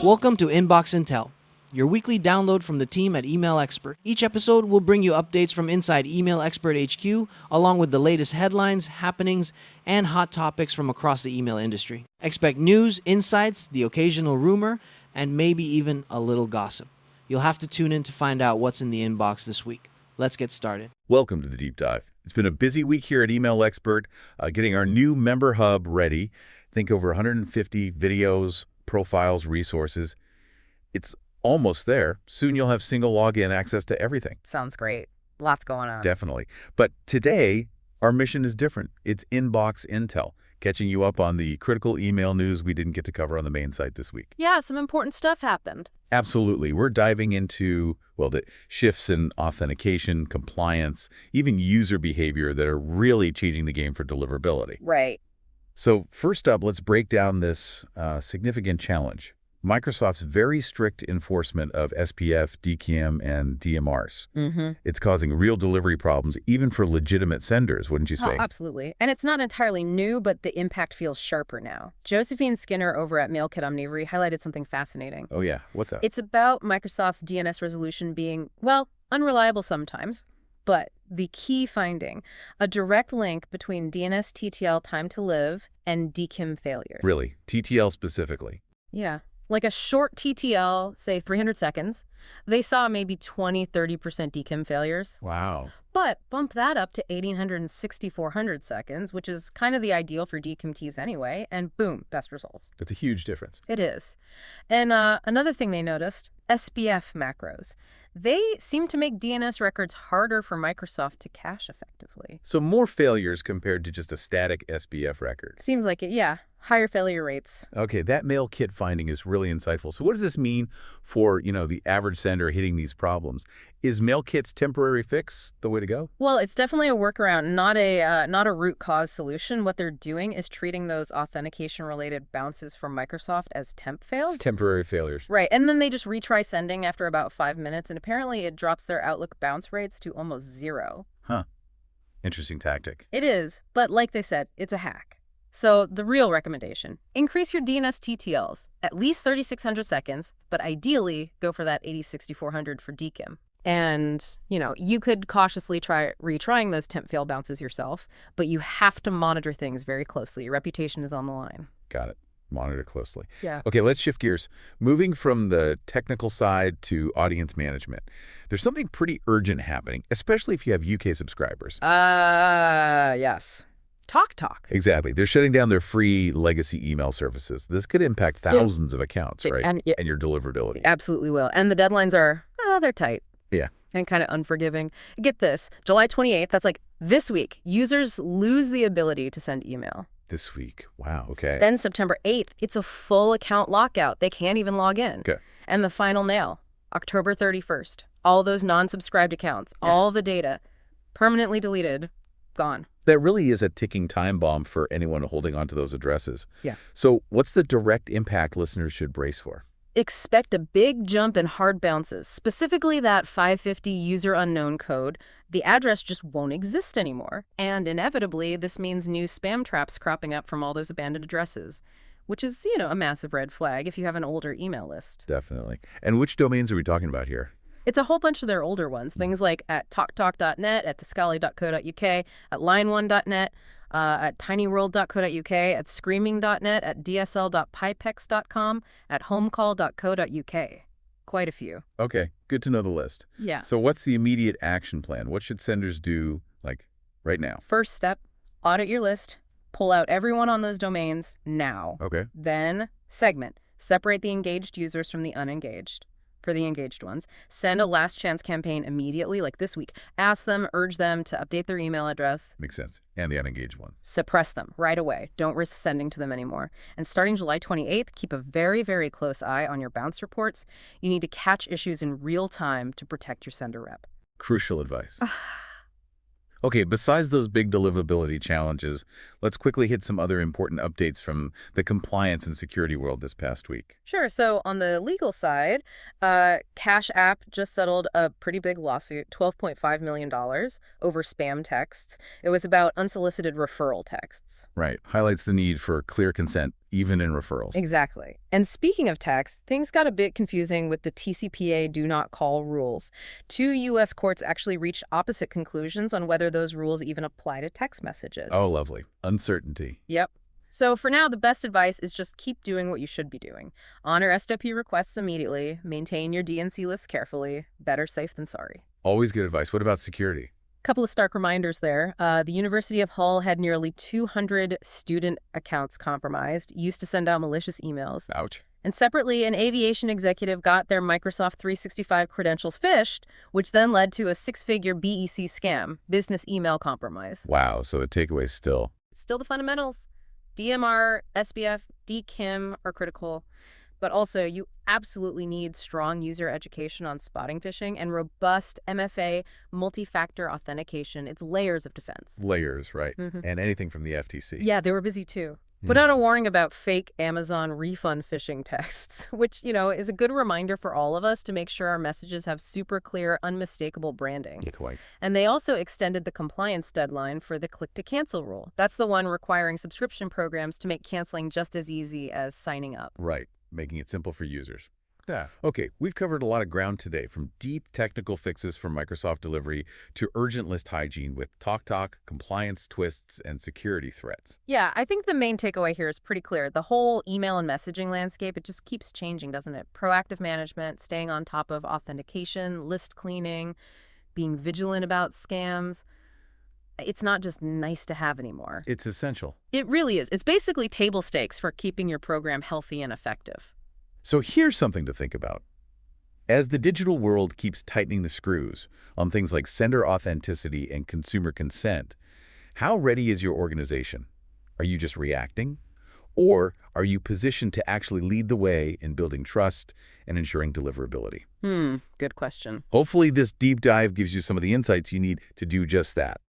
Welcome to Inbox Intel, your weekly download from the team at Email Expert. Each episode will bring you updates from inside Email Expert HQ, along with the latest headlines, happenings, and hot topics from across the email industry. Expect news, insights, the occasional rumor, and maybe even a little gossip. You'll have to tune in to find out what's in the inbox this week. Let's get started. Welcome to the Deep Dive. It's been a busy week here at Email Expert, getting our new member hub ready. Think over 150 videos, profiles, resources. It's almost there. Soon you'll have single login access to everything. Sounds great. Lots going on. Definitely. But today, our mission is different. It's Inbox Intel, catching you up on the critical email news we didn't get to cover on the main site this week. Yeah, some important stuff happened. Absolutely. We're diving into, the shifts in authentication, compliance, even user behavior that are really changing the game for deliverability. Right. So first up, let's break down this significant challenge. Microsoft's very strict enforcement of SPF, DKIM, and DMARC. It's causing real delivery problems, even for legitimate senders, wouldn't you say? Oh, absolutely. And it's not entirely new, but the impact feels sharper now. Josephine Skinner over at MailKit Omnivory highlighted something fascinating. Oh, yeah. What's that? It's about Microsoft's DNS resolution being, unreliable sometimes. But the key finding, a direct link between DNS TTL time to live and DKIM failures. Really? TTL specifically? Yeah. Like a short TTL, say 300 seconds, they saw maybe 20-30% DKIM failures. Wow. But bump that up to 1,800 and 6,400 seconds, which is kind of the ideal for DKIM-Ts anyway, and boom, best results. That's a huge difference. It is. And another thing they noticed, SPF macros. They seem to make DNS records harder for Microsoft to cache effectively. So more failures compared to just a static SPF record. Seems like it, yeah. Higher failure rates. Okay, that MailKit finding is really insightful. So what does this mean for, the average sender hitting these problems? Is MailKit's temporary fix the way to go? Well, it's definitely a workaround, not a root cause solution. What they're doing is treating those authentication-related bounces from Microsoft as temp fails. Temporary failures. Right, and then they just retry sending after about 5 minutes, and apparently it drops their Outlook bounce rates to almost zero. Huh. Interesting tactic. It is, but like they said, it's a hack. So the real recommendation, increase your DNS TTLs, at least 3,600 seconds, but ideally go for that 6,400 for DKIM. And, you could cautiously try retrying those temp fail bounces yourself, but you have to monitor things very closely. Your reputation is on the line. Got it. Monitor closely. Yeah. Okay, let's shift gears. Moving from the technical side to audience management. There's something pretty urgent happening, especially if you have UK subscribers. Yes. TalkTalk. Exactly. They're shutting down their free legacy email services. This could impact thousands of accounts, right? And your deliverability. Absolutely will. And the deadlines are, they're tight. Yeah. And kind of unforgiving. Get this, July 28th, that's like this week, users lose the ability to send email. This week. Wow, okay. Then September 8th, it's a full account lockout. They can't even log in. Okay. And the final nail, October 31st, all those non-subscribed accounts, all the data, permanently deleted, gone. That really is a ticking time bomb for anyone holding on to those addresses. Yeah. So what's the direct impact listeners should brace for? Expect a big jump in hard bounces, specifically that 550 user unknown code. The address just won't exist anymore. And inevitably, this means new spam traps cropping up from all those abandoned addresses, which is, a massive red flag if you have an older email list. Definitely. And which domains are we talking about here? It's a whole bunch of their older ones, things like at talktalk.net, at tiscali.co.uk, at line1.net, at tinyworld.co.uk, at screaming.net, at dsl.pipex.com, at homecall.co.uk. Quite a few. Okay, good to know the list. Yeah. So what's the immediate action plan? What should senders do, right now? First step, audit your list. Pull out everyone on those domains now. Okay. Then segment. Separate the engaged users from the unengaged. For the engaged ones, send a last chance campaign immediately, like this week. Ask them, urge them to update their email address. Makes sense. And the unengaged ones. Suppress them right away. Don't risk sending to them anymore. And starting July 28th, keep a very, very close eye on your bounce reports. You need to catch issues in real time to protect your sender rep. Crucial advice. Okay, besides those big deliverability challenges, let's quickly hit some other important updates from the compliance and security world this past week. Sure. So on the legal side, Cash App just settled a pretty big lawsuit, $12.5 million, over spam texts. It was about unsolicited referral texts. Right. Highlights the need for clear consent even in referrals. Exactly. And speaking of text, things got a bit confusing with the TCPA do not call rules. 2 U.S. courts actually reached opposite conclusions on whether those rules even apply to text messages. Oh, lovely. Uncertainty. Yep. So for now, the best advice is just keep doing what you should be doing. Honor STP requests immediately, maintain your DNC list carefully. Better safe than sorry. Always good advice. What about security? Couple of stark reminders there. The University of Hull had nearly 200 student accounts compromised, used to send out malicious emails. Ouch. And separately, an aviation executive got their Microsoft 365 credentials phished, which then led to a 6-figure BEC scam, business email compromise. Wow, so the takeaway is still... Still the fundamentals. DMARC, SBF, DKIM are critical. But also, you absolutely need strong user education on spotting phishing and robust MFA multi-factor authentication. It's layers of defense. Layers, right. And anything from the FTC. Yeah, they were busy too. Put out a warning about fake Amazon refund phishing texts, which, is a good reminder for all of us to make sure our messages have super clear, unmistakable branding. Yeah, quite. And they also extended the compliance deadline for the click-to-cancel rule. That's the one requiring subscription programs to make canceling just as easy as signing up. Right. Making it simple for users. Yeah. Okay, we've covered a lot of ground today, from deep technical fixes for Microsoft delivery to urgent list hygiene with TalkTalk, compliance twists, and security threats. Yeah, I think the main takeaway here is pretty clear. The whole email and messaging landscape, it just keeps changing, doesn't it? Proactive management, staying on top of authentication, list cleaning, being vigilant about scams. It's not just nice to have anymore. It's essential. It really is. It's basically table stakes for keeping your program healthy and effective. So here's something to think about. As the digital world keeps tightening the screws on things like sender authenticity and consumer consent, how ready is your organization? Are you just reacting? Or are you positioned to actually lead the way in building trust and ensuring deliverability? Good question. Hopefully this deep dive gives you some of the insights you need to do just that.